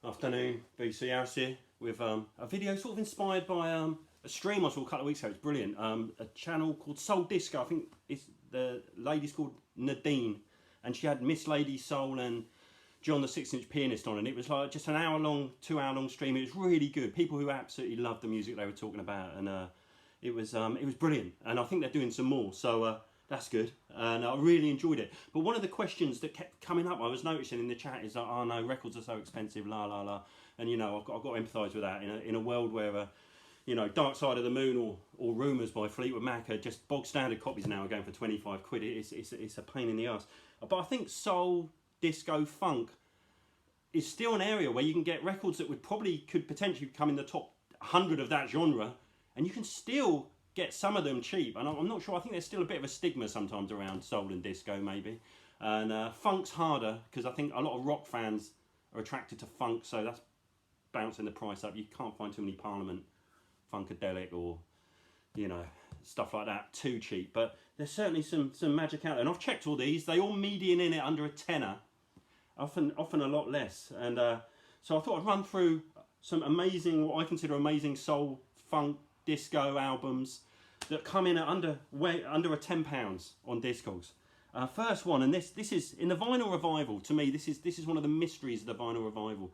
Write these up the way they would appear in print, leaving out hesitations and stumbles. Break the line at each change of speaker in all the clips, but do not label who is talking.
Afternoon, BCRs here with a video sort of inspired by a stream I saw a couple of weeks ago. It's brilliant. A channel called Soul Disco. I think it's the lady's called Nadine, and she had Miss Lady Soul and John the 6-inch Pianist on, and it was like just an hour-long, 2-hour-long stream. It was really good. People who absolutely loved the music they were talking about, and it was brilliant. And I think they're doing some more, so that's good. And I really enjoyed it. But one of the questions that kept coming up, I was noticing in the chat, is like, oh no, records are so expensive, la la la. And you know, I've got to empathise with that in a world where you know, Dark Side of the Moon or Rumours by Fleetwood Mac are just bog standard copies now, are going for 25 quid. It's a pain in the ass. But I think soul, disco, funk is still an area where you can get records that could potentially come in the top 100 of that genre, and you can still get some of them cheap. And I'm not sure, I think there's still a bit of a stigma sometimes around soul and disco maybe. And funk's harder, because I think a lot of rock fans are attracted to funk, so that's bouncing the price up. You can't find too many Parliament Funkadelic or, you know, stuff like that too cheap. But there's certainly some magic out there. And I've checked all these, they all median in it under a tenner. Often a lot less. And so I thought I'd run through some amazing, what I consider amazing soul, funk, disco albums that come in at under a £10 on Discogs. First one, and this is in the vinyl revival. To me, this is one of the mysteries of the vinyl revival.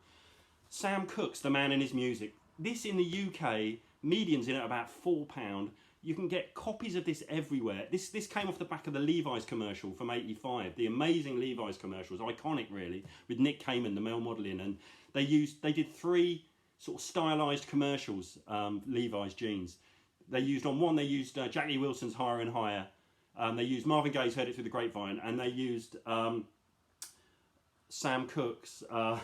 Sam Cooke's The Man and His Music. This in the UK, median's in at about £4. You can get copies of this everywhere. This came off the back of the Levi's commercial from '85. The amazing Levi's commercials, iconic really, with Nick Kamen, the male modelling, and they did 3 sort of stylised commercials, Levi's jeans. They used Jackie Wilson's Higher and Higher. They used Marvin Gaye's Heard It Through the Grapevine, and they used Sam Cooke's, and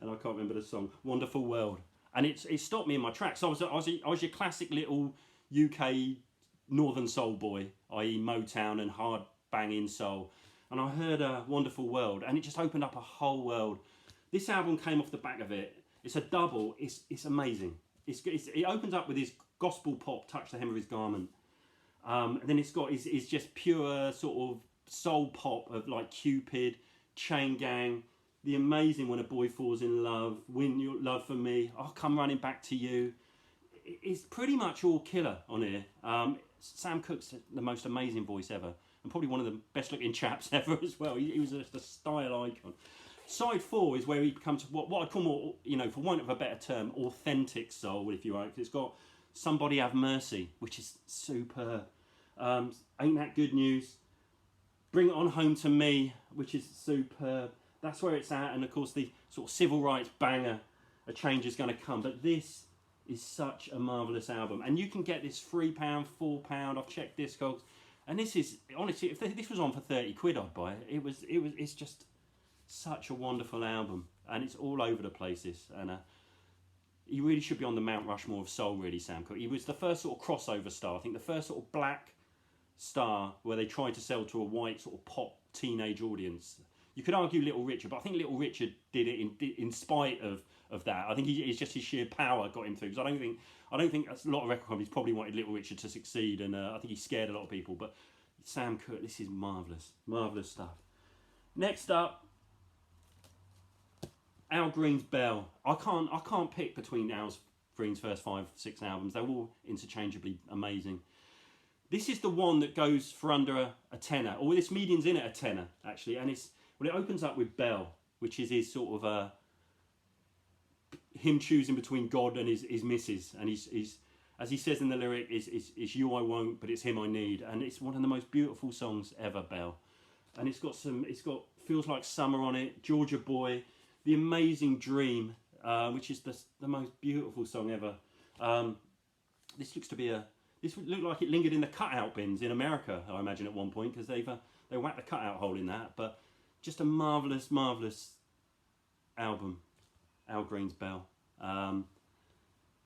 I can't remember the song, Wonderful World. And it stopped me in my tracks. I was your classic little UK northern soul boy, i.e. Motown and hard banging soul. And I heard Wonderful World, and it just opened up a whole world. This album came off the back of it. It's a double. It's amazing. It opens up with his gospel pop, Touch the Hem of His Garment. And then it's just pure sort of soul pop of like Cupid, Chain Gang, the amazing When a Boy Falls in Love, Win Your Love for Me, I'll Come Running Back to You. It's pretty much all killer on here. Sam Cooke's the most amazing voice ever, and probably one of the best looking chaps ever as well. He was just a style icon. Side 4 is where he becomes what I'd call more, you know, for want of a better term, authentic soul, if you like. It's got Somebody Have Mercy, which is superb. Ain't That Good News? Bring It On Home to Me, which is superb. That's where it's at, and of course the sort of civil rights banger, A Change Is Going to Come. But this is such a marvellous album, and you can get this £3, £4. I've checked Discogs, and this is honestly, if this was on for 30 quid, I'd buy it. It's just such a wonderful album, and it's all over the place. And he really should be on the Mount Rushmore of soul, really, Sam Cooke. He was the first sort of crossover star. I think the first sort of black star where they tried to sell to a white sort of pop teenage audience. You could argue Little Richard, but I think Little Richard did it in spite of that. I think it's just his sheer power got him through. Because I don't think a lot of record companies probably wanted Little Richard to succeed, and I think he scared a lot of people. But Sam Cooke, this is marvellous stuff. Next up, Al Green's Belle. I can't pick between Al Green's first 5-6 albums. They're all interchangeably amazing. This is the one that goes for under a tenner, or this median's in at a tenner actually, and it opens up with Belle, which is his sort of him choosing between God and his missus, and he's as he says in the lyric, it's you I won't, but it's him I need, and it's one of the most beautiful songs ever, Belle. And it's got Feels Like Summer on it, Georgia Boy, The Amazing Dream, which is the most beautiful song ever. This would look like it lingered in the cutout bins in America, I imagine, at one point, because they whacked the cutout hole in that. But just a marvellous album, Al Green's Belle.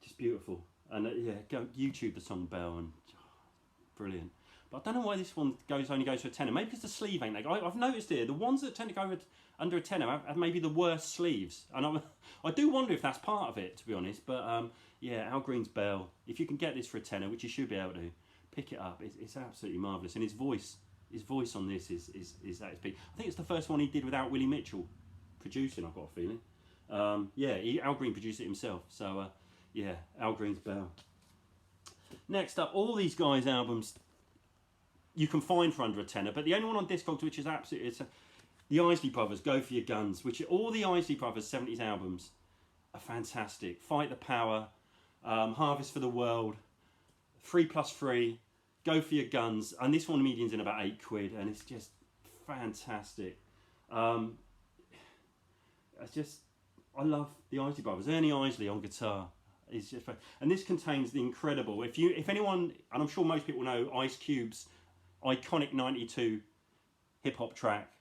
Just beautiful. And yeah, go YouTube the song Belle, and brilliant. But I don't know why this one only goes for a tenner. Maybe because the sleeve ain't that. I've noticed here, the ones that tend to go under a tenner have maybe the worst sleeves. And I do wonder if that's part of it, to be honest. But yeah, Al Green's Belle. If you can get this for a tenner, which you should be able to, pick it up. It's absolutely marvellous. And his voice on this is at its peak. I think it's the first one he did without Willie Mitchell producing, I've got a feeling. Yeah, Al Green produced it himself. So yeah, Al Green's Belle. Next up, all these guys' albums you can find for under a tenner, but the only one on Discogs which is absolutely the Isley Brothers, Go For Your Guns, which all the Isley Brothers 70s albums are fantastic. Fight the Power, Harvest for the World, 3+3, Go For Your Guns, and this one median's in about £8, and it's just fantastic. I love the Isley Brothers. Ernie Isley on guitar is just, and this contains the incredible. If anyone, and I'm sure most people know Ice Cube's iconic '92 hip hop track,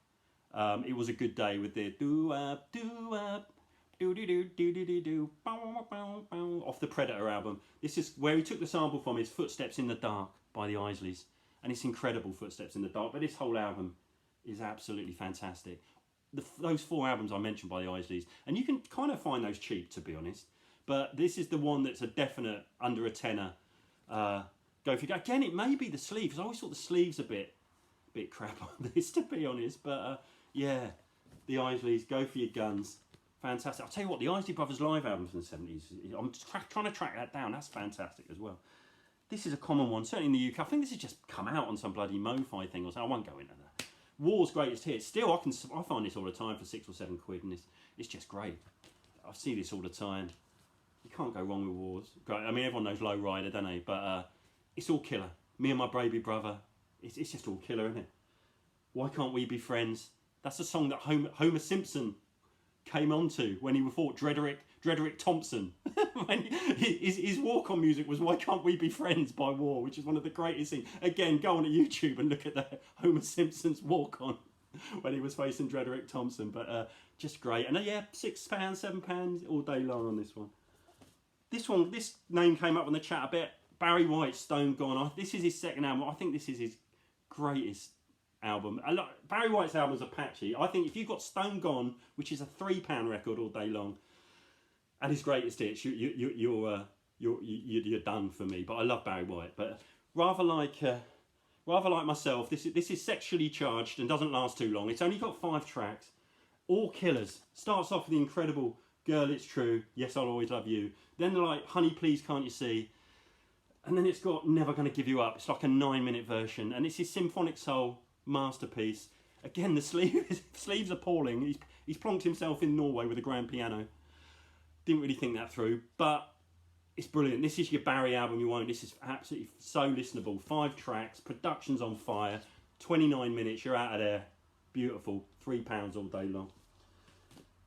It Was a Good Day, with the do up, do up, do do do do do do do, off the Predator album. This is where he took the sample from his Footsteps in the Dark by the Isleys, and it's incredible, Footsteps in the Dark. But this whole album is absolutely fantastic. Those 4 albums I mentioned by the Isleys, and you can kind of find those cheap, to be honest. But this is the one that's a definite under a tenner. Go for it. Again, it may be the sleeves. I always thought the sleeves a bit crap on this, to be honest. But yeah, the Isleys, Go For Your Guns, fantastic. I'll tell you what, the Isley Brothers live album from the 70s, I'm trying to track that down. That's fantastic as well. This is a common one, certainly in the UK. I think this has just come out on some bloody Mo-Fi thing or something. I won't go into that. War's Greatest Hits. Still, I find this all the time for £6 or £7, and it's just great. I see this all the time. You can't go wrong with Wars. Great. I mean, everyone knows Low Rider, don't they? But it's all killer. Me and My Baby Brother. It's just all killer, isn't it? Why Can't We Be Friends? That's a song that Homer Simpson came onto when he fought Drederick Thompson. When his walk-on music was Why Can't We Be Friends by War, which is one of the greatest things. Again, go on to YouTube and look at the Homer Simpson's walk-on when he was facing Drederick Thompson. But just great. And yeah, £6, £7 all day long on this one. This name came up on the chat a bit. Barry White, Stone Gone. This is his second album. I think this is his greatest album. Barry White's albums are patchy. I think if you've got Stone Gone, which is a £3 record all day long, and his greatest hits, you're done for me. But I love Barry White. But rather like myself, this is sexually charged and doesn't last too long. It's only got 5 tracks, all killers. Starts off with the incredible Girl It's True, Yes I'll Always Love You. Then they're like Honey Please Can't You See, and then it's got Never Gonna Give You Up. It's like a 9-minute version, and it's his symphonic soul masterpiece. Again, the sleeves appalling. He's plonked himself in Norway with a grand piano. Didn't really think that through, but it's brilliant. This is your Barry album you want. This is absolutely so listenable. 5 tracks, production's on fire, 29 minutes, you're out of there. Beautiful, £3 all day long.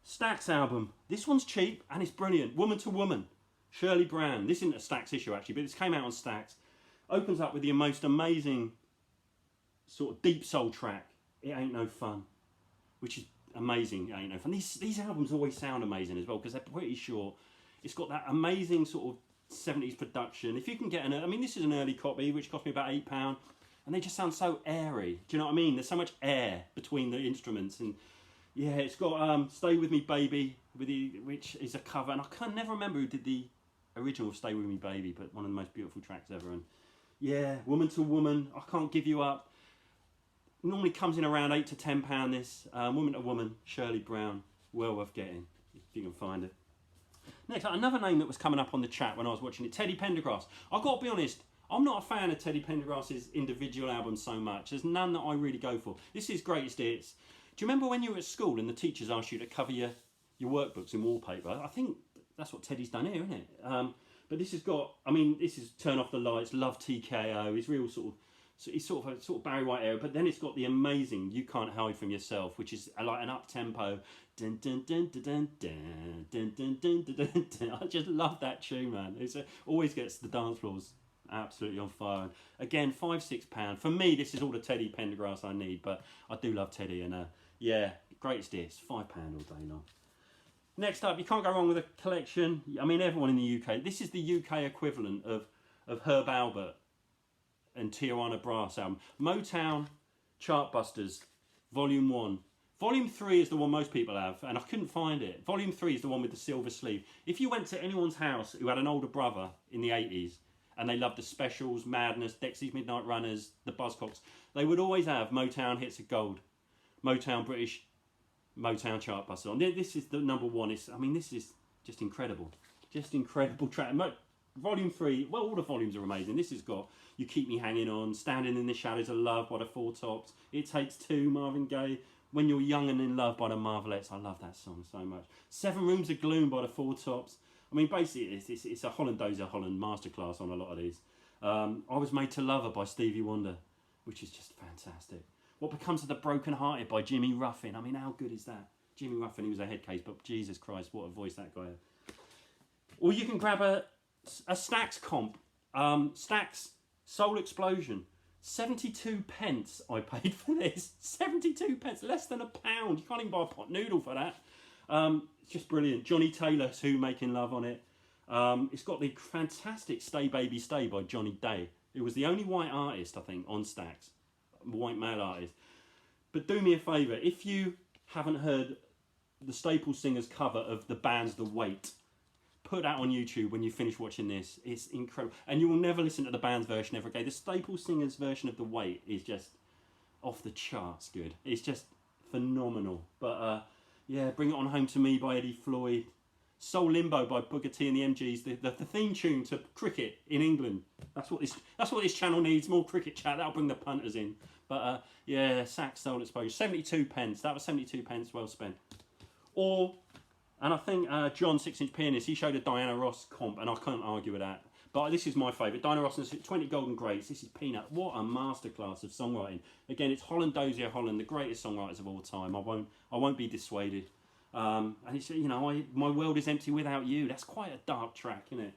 Stax album. This one's cheap and it's brilliant. Woman to Woman, Shirley Brown. This isn't a Stax issue actually, but this came out on Stax. Opens up with the most amazing sort of deep soul track, It Ain't No Fun, which is amazing. It Ain't No Fun. These albums always sound amazing as well because they're pretty short. It's got that amazing sort of 70s production. If you can get this is an early copy which cost me about £8, and they just sound so airy. Do you know what I mean? There's so much air between the instruments, and yeah, it's got Stay With Me Baby, which is a cover, and I can never remember who did the original Stay With Me Baby, but one of the most beautiful tracks ever. And yeah, Woman to Woman, I Can't Give You Up. Normally comes in around £8 to £10. This Woman to Woman, Shirley Brown, well worth getting if you can find it. Next, another name that was coming up on the chat when I was watching it, Teddy Pendergrass. I've got to be honest, I'm not a fan of Teddy Pendergrass's individual albums so much. There's none that I really go for. This is greatest hits. Do you remember when you were at school and the teachers asked you to cover your workbooks in wallpaper? I think that's what Teddy's done here, isn't it? But this has got, this is Turn Off the Lights, Love TKO. It's real it's sort of Barry White era. But then it's got the amazing You Can't Hide From Yourself, which is like an up tempo. Dun, dun, dun, dun, dun, dun, dun, dun, dun, dun, dun. I just love that tune, man. It always gets the dance floors absolutely on fire. And again, £5-6. For me, this is all the Teddy Pendergrass I need, but I do love Teddy, and yeah, greatest hits, £5 all day long. Next up, you can't go wrong with a collection. Everyone in the UK. This is the UK equivalent of Herb Albert and Tijuana Brass album. Motown Chartbusters, Volume 1. Volume 3 is the one most people have, and I couldn't find it. Volume 3 is the one with the silver sleeve. If you went to anyone's house who had an older brother in the 80s, and they loved the Specials, Madness, Dexy's Midnight Runners, the Buzzcocks, they would always have Motown Hits of Gold, Motown British Motown chart buster on. This is the number one. I mean, this is just incredible. Just incredible track. Volume 3, well, all the volumes are amazing. This has got You Keep Me Hanging On, Standing in the Shadows of Love by the Four Tops, It Takes Two, Marvin Gaye, When You're Young and in Love by the Marvelettes. I love that song so much. 7 Rooms of Gloom by the Four Tops. I mean, basically, it's a Holland Dozer Holland masterclass on a lot of these. I Was Made to Love Her by Stevie Wonder, which is just fantastic. What Becomes of the Broken Hearted by Jimmy Ruffin. I mean, how good is that? Jimmy Ruffin, he was a head case, but Jesus Christ, what a voice that guy had. Or you can grab a Stax comp. Stax Soul Explosion. 72 pence I paid for this. 72 pence, less than £1. You can't even buy a pot noodle for that. It's just brilliant. Johnny Taylor, Who Making Love on it. It's got the fantastic Stay Baby Stay by Johnny Day. It was the only white artist, I think, on Stax. White male artist. But do me a favour, if you haven't heard the Staple Singers cover of the band's The Weight, put that on YouTube when you finish watching this. It's incredible. And you will never listen to the band's version ever again. The Staple Singers version of The Weight is just off the charts good. It's just phenomenal. But yeah, Bring It On Home to Me by Eddie Floyd. Soul Limbo by Booker T and the MGs. The theme tune to cricket in England. That's what this channel needs. More cricket chat. That'll bring the punters in. But yeah, Sax Soul Exposure. 72 pence. That was 72 pence well spent. Or, and I think John, 6-inch pianist, he showed a Diana Ross comp, and I can't argue with that. But this is my favourite. Diana Ross and 20 Golden Greats. This is Peanut. What a masterclass of songwriting. Again, it's Holland Dozier Holland, the greatest songwriters of all time. I won't be dissuaded. And it's, you know, My World Is Empty Without You. That's quite a dark track, isn't it?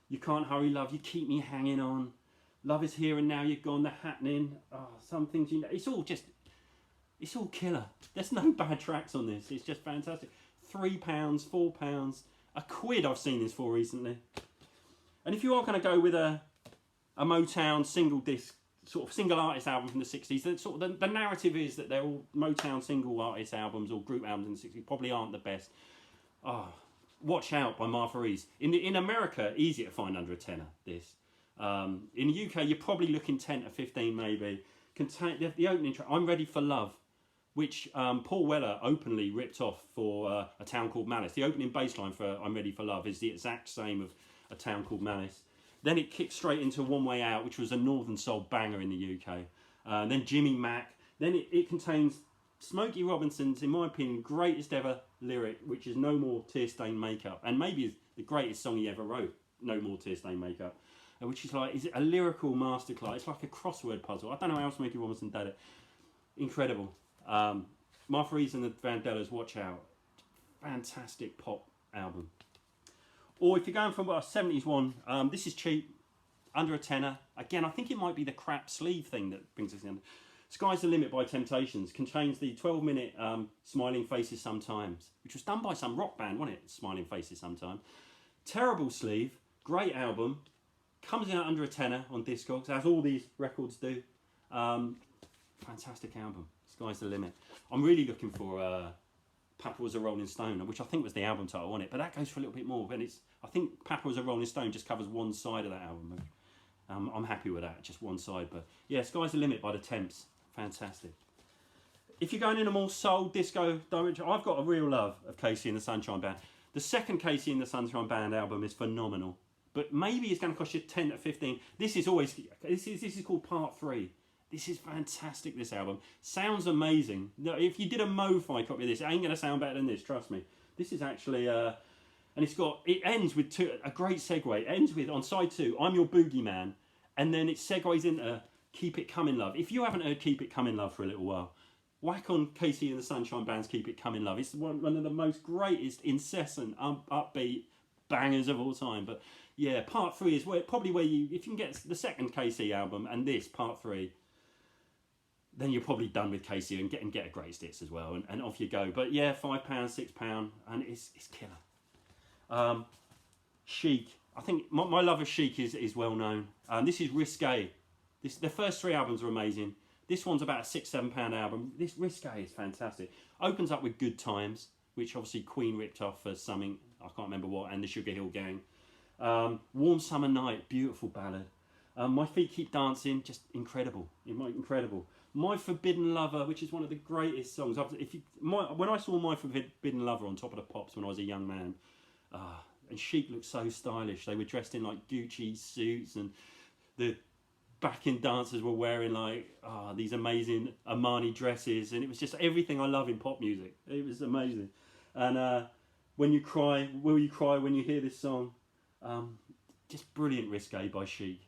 You Can't Hurry Love, You Keep Me Hanging On. Love Is Here and Now You're Gone, The Happening. Oh, some things, you know, it's all killer. There's no bad tracks on this. It's just fantastic. £3, £4, £1 I've seen this for recently. And if you are going to go with a Motown single disc, sort of single artist album from the 60s, the narrative is that they're all Motown single artist albums or group albums in the 60s, probably aren't the best. Oh, Watch Out by Martha Reeves. In America, easier to find under a tenner, this. In the UK, you're probably looking 10 to 15 maybe. The opening track, I'm Ready for Love, which Paul Weller openly ripped off for A Town Called Malice. The opening bass line for I'm Ready for Love is the exact same of A Town Called Malice. Then it kicked straight into One Way Out, which was a Northern Soul banger in the UK. Then Jimmy Mack. Then it contains Smokey Robinson's, in my opinion, greatest ever lyric, which is No More Tear-Stained Makeup. And maybe is the greatest song he ever wrote, No More Tear-Stained Makeup. Which is like, is it a lyrical masterclass? It's like a crossword puzzle. I don't know how Smokey Robinson did it. Incredible. Martha Reeves and the Vandellas, Watch Out. Fantastic pop album. Or if you're going from a 70s one, this is cheap, under a tenner. Again, I think it might be the crap sleeve thing that brings us in. Sky's the Limit by Temptations contains the 12-minute Smiling Faces Sometimes, which was done by some rock band, wasn't it? Smiling Faces Sometimes. Terrible sleeve, great album, comes out under a tenner on Discogs, as all these records do. Fantastic album, Sky's the Limit. I'm really looking for Papa Was a Rolling Stone, which I think was the album title on it, but that goes for a little bit more. But I think Papa Was a Rolling Stone just covers one side of that album. I'm happy with that, just one side. But yeah, Sky's the Limit by the Temps, fantastic. If you're going in a more soul, disco direction, I've got a real love of Casey and the Sunshine Band. The second Casey and the Sunshine Band album is phenomenal, but maybe it's going to cost you 10 to 15. This is called Part 3. This is fantastic, this album. Sounds amazing. If you did a Mo-Fi copy of this, it ain't going to sound better than this, trust me. This is actually, and it ends with a great segue. It ends with, on side 2, I'm Your Boogeyman, and then it segues into Keep It Comin' Love. If you haven't heard Keep It Comin' Love for a little while, whack on Casey and the Sunshine Band's Keep It Comin' Love. It's one of the most greatest, incessant, upbeat bangers of all time. But yeah, Part 3 is probably where if you can get the second Casey album and this, Part 3, then you're probably done with Casey and get a greatest hits as well, and off you go. But yeah, £5, £6, and it's killer. Chic. I think my love of Chic is well known. This is Risque. The first 3 albums are amazing. This one's about a £6-7 album. This Risque is fantastic. Opens up with Good Times, which obviously Queen ripped off for something, I can't remember what, and the Sugar Hill Gang. Warm Summer Night, beautiful ballad. My Feet Keep Dancing, just incredible. Incredible. My Forbidden Lover, which is one of the greatest songs. When I saw My Forbidden Lover on Top of the Pops when I was a young man, and Chic looked so stylish. They were dressed in like Gucci suits, and the backing dancers were wearing like these amazing Armani dresses, and it was just everything I love in pop music. It was amazing. And When You Cry, Will You Cry When You Hear This Song? Just brilliant Risque by Chic.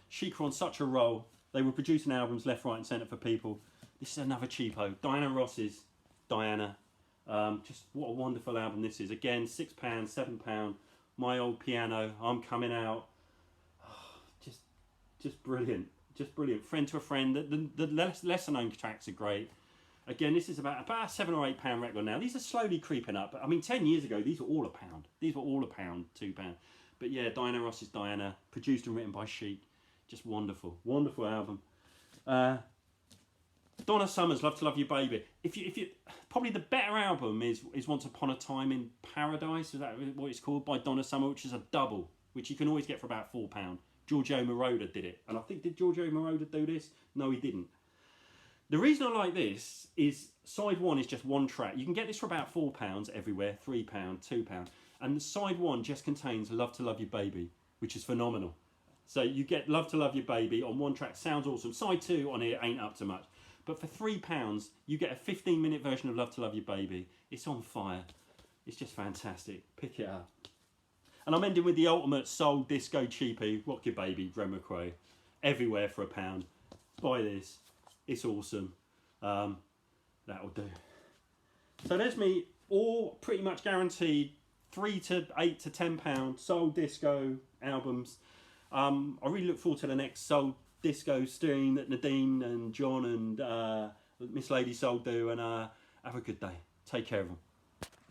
Chic were on such a roll. They were producing albums left, right and centre for people. This is another cheapo. Diana Ross's Diana. Just what a wonderful album this is. Again, £6, £7. My Old Piano, I'm Coming Out. Just brilliant. Just brilliant. Friend to a Friend. The lesser known tracks are great. Again, this is about a £7 or £8 record now. These are slowly creeping up. I mean, 10 years ago, these were all £1. These were all £1, £2. But yeah, Diana Ross's Diana, produced and written by Chic. Just wonderful. Wonderful album. Donna Summer's Love to Love You Baby. If you probably the better album is Once Upon a Time in Paradise. Is that what it's called? By Donna Summer, which is a double, which you can always get for about £4. Giorgio Moroder did it. And I think, did Giorgio Moroder do this? No, he didn't. The reason I like this is side one is just one track. You can get this for about £4 everywhere, £3, £2. And side one just contains Love to Love You Baby, which is phenomenal. So you get Love to Love You Baby on one track, sounds awesome. Side two on here ain't up to much. But for £3, you get a 15-minute version of Love to Love You Baby. It's on fire. It's just fantastic. Pick it up. And I'm ending with the ultimate soul disco cheapie, Rock Your Baby, Dre McRae. Everywhere for £1. Buy this. It's awesome. That'll do. So there's me, all pretty much guaranteed £3 to £8 to £10 soul disco albums. I really look forward to the next soul disco stream that Nadine and John and Miss Lady Soul do, and have a good day. Take care of them.